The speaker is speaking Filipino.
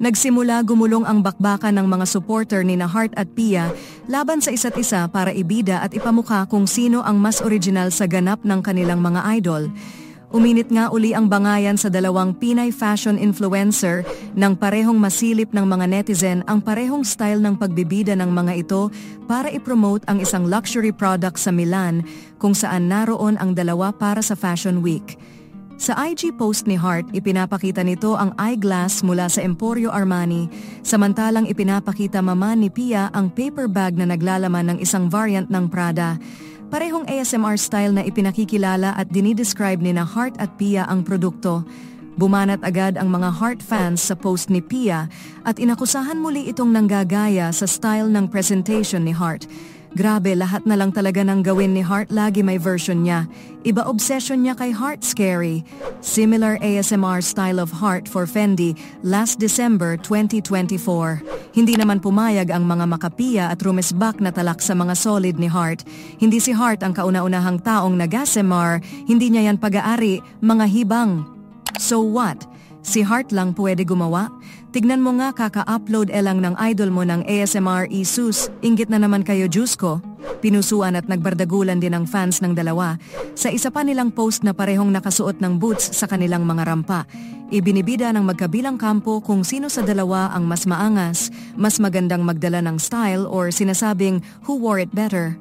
Nagsimula gumulong ang bakbakan ng mga supporter ni na Heart at Pia laban sa isa't isa para ibida at ipamukha kung sino ang mas original sa ganap ng kanilang mga idol. Uminit nga uli ang bangayan sa dalawang Pinay fashion influencer nang parehong masilip ng mga netizen ang parehong style ng pagbibida ng mga ito para ipromote ang isang luxury product sa Milan kung saan naroon ang dalawa para sa Fashion Week. Sa IG post ni Heart, ipinapakita nito ang eyeglass mula sa Emporio Armani, samantalang ipinapakita naman ni Pia ang paper bag na naglalaman ng isang variant ng Prada. Parehong ASMR style na ipinakikilala at dinidescribe ni na Heart at Pia ang produkto. Bumanat agad ang mga Heart fans sa post ni Pia at inakusahan muli itong nanggagaya sa style ng presentation ni Heart. Grabe, lahat na lang talaga ng gawin ni Heart, lagi may version niya. Iba obsession niya kay Heart, scary. Similar ASMR style of Heart for Fendi last December 2024. Hindi naman pumayag ang mga makapiya at rumesbak na talak sa mga solid ni Heart. Hindi si Heart ang kauna-unahang taong nag-ASMR, hindi niya yan pag-aari, mga hibang. So what? Si Heart lang pwede gumawa? Tignan mo nga, kaka-upload lang ng idol mo ng ASMR Isus, inggit na naman kayo Diyos ko. Pinusuan at nagbardagulan din ang fans ng dalawa sa isa pa nilang post na parehong nakasuot ng boots sa kanilang mga rampa. Ibinibida ng magkabilang kampo kung sino sa dalawa ang mas maangas, mas magandang magdala ng style or sinasabing who wore it better.